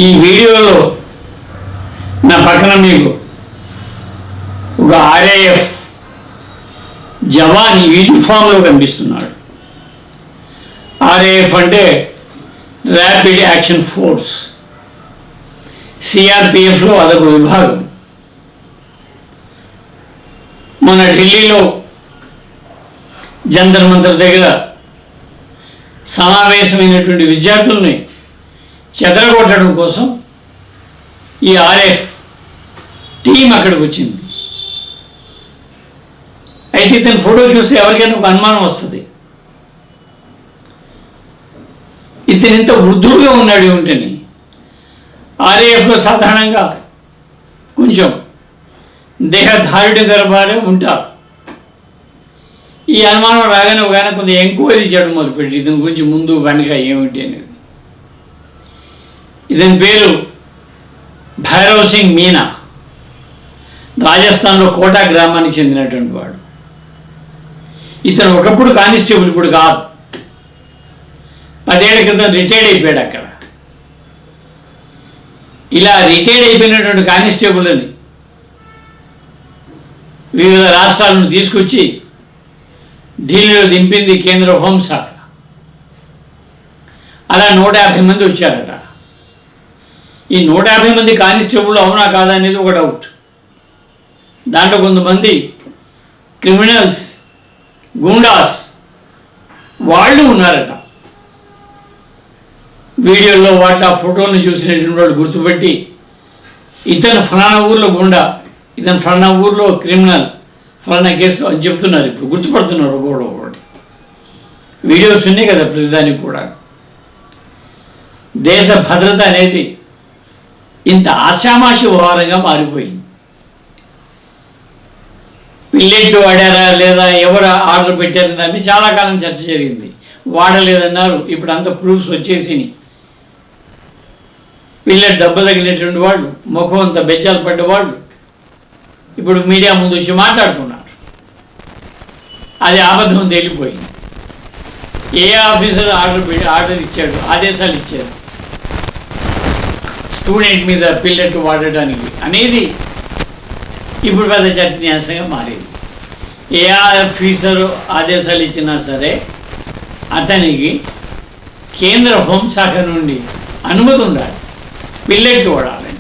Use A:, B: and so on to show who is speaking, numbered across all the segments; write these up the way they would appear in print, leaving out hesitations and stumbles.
A: ఈ వీడియోలో నా పక్కన మీకు ఒక ఆర్ఏఎఫ్ జవాన్ యూనిఫామ్లో కనిపిస్తున్నాడు. ఆర్ఏఎఫ్ అంటే ర్యాపిడ్ యాక్షన్ ఫోర్స్, సిఆర్పిఎఫ్లో అదొక విభాగం. మన ఢిల్లీలో జంతర్ మంతర్ దగ్గర సమావేశమైనటువంటి విద్యార్థుల్ని చెదరగొట్టడం కోసం ఈ ఆర్ఎఫ్ టీం అక్కడికి వచ్చింది. అయితే ఇతని ఫోటో చూస్తే ఎవరికైనా ఒక అనుమానం వస్తుంది, ఇతను ఇంత వృద్ధుడుగా ఉన్నాడు ఏమిటని. ఆర్ఏఎఫ్లో సాధారణంగా కొంచెం దేహధారుడి గర్భాలే ఉంటారు. ఈ అనుమానం రాగానే ఒక ఆయన కొంత ఎంక్వైరీ చేయడం మొదలుపెట్టి ఇతని గురించి ముందు వెనక ఏమిటి అనేది. ఇతని పేరు భైరవ్ సింగ్ మీనా, రాజస్థాన్లో కోటా గ్రామానికి చెందినటువంటి వాడు. ఇతను ఒకప్పుడు కానిస్టేబుల్, ఇప్పుడు కాదు, 10 ఏళ్ల క్రితం రిటైర్డ్ అయిపోయాడు అక్కడ. ఇలా రిటైర్డ్ అయిపోయినటువంటి కానిస్టేబుల్ని వివిధ రాష్ట్రాలను తీసుకొచ్చి ఢిల్లీలో దింపింది కేంద్ర హోంశాఖ. అలా 150 మంది వచ్చారట. ఈ 150 మంది కానిస్టేబుల్ అవునా కాదా అనేది ఒక డౌట్. దాంట్లో కొంతమంది క్రిమినల్స్, గూండాస్ వాళ్ళు ఉన్నారట. వీడియోలో వాటి ఫోటోలను చూసినటువంటి వాళ్ళు గుర్తుపెట్టి ఇతను ఫలానా ఊర్లో గుండా, ఇతను ఫలానా ఊర్లో క్రిమినల్, ఫలానా కేసులో అని చెప్తున్నారు. ఇప్పుడు గుర్తుపడుతున్నారు ఒకటి. వీడియోస్ ఉన్నాయి కదా ప్రతిదానికి కూడా. దేశ భద్రత అనేది ఇంత ఆశామాషి వ్యవహారంగా మారిపోయింది. పిల్లెట్లు వాడారా లేదా, ఎవరు ఆర్డర్ పెట్టారని దాన్ని చాలా కాలం చర్చ జరిగింది. వాడలేదన్నారు, ఇప్పుడు అంత ప్రూఫ్స్ వచ్చేసినాయి. పిల్లెట్ దెబ్బ తగిలినటువంటి వాళ్ళు, ముఖం అంత బెజ్జాలు పడ్డవాళ్ళు ఇప్పుడు మీడియా ముందు వచ్చి మాట్లాడుతున్నారు. అది అబద్ధం తేలిపోయింది. ఏ ఆఫీసర్ ఆర్డర్ ఇచ్చాడు, ఆదేశాలు ఇచ్చాడు స్టూడెంట్ మీద పిల్లెట్ వాడడానికి అనేది ఇప్పుడు పెద్ద చర్చనీయాంశంగా మారింది. ఏ ఆఫీసరు ఆదేశాలు ఇచ్చినా సరే అతనికి కేంద్ర హోంశాఖ నుండి అనుమతి ఉండాలి పిల్లెట్ వాడాలని.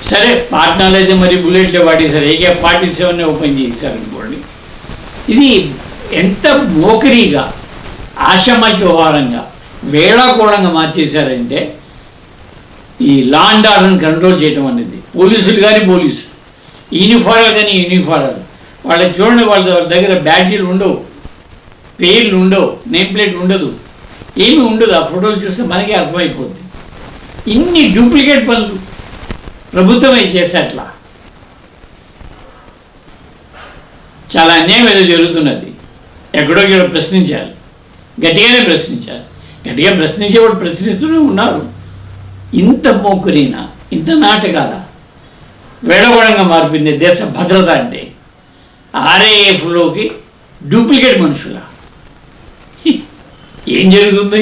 A: సరే, పాట్నాలు అయితే మరి బుల్లెట్లే వాడేశారు, AK-47 ఓపెన్ చేశారు అనుకోండి. ఇది ఎంత మోకరీగా, ఆషామాషి వ్యవహారంగా, వేళాకోళంగా మార్చేశారంటే ఈ లా అండ్ ఆర్డర్ని కంట్రోల్ చేయడం అనేది. పోలీసులు కానీ పోలీసులు, యూనిఫారాలు కానీ యూనిఫారాలు, వాళ్ళకి చూడండి, వాళ్ళ దగ్గర బ్యాడ్జీలు ఉండవు, పేర్లు ఉండవు, నేమ్ ప్లేట్ ఉండదు, ఏమీ ఉండదు. ఆ ఫోటోలు చూస్తే మనకే అర్థమైపోతుంది. ఇన్ని డూప్లికేట్ పనులు ప్రభుత్వమే చేసేట్లా చాలా అన్యాయం ఏదో జరుగుతున్నది. ఎక్కడో ప్రశ్నించాలి, గట్టిగానే ప్రశ్నించాలి. గట్టిగా ప్రశ్నించేవాడు ప్రశ్నిస్తూనే ఉన్నారు. ఇంత మోకరీనా, ఇంత నాటకాల వేడగోళంగా మారిపోయింది దేశ భద్రత అంటే. ఆర్ఏఎఫ్లోకి డూప్లికేట్ మనుషుల ఏం జరుగుతుంది?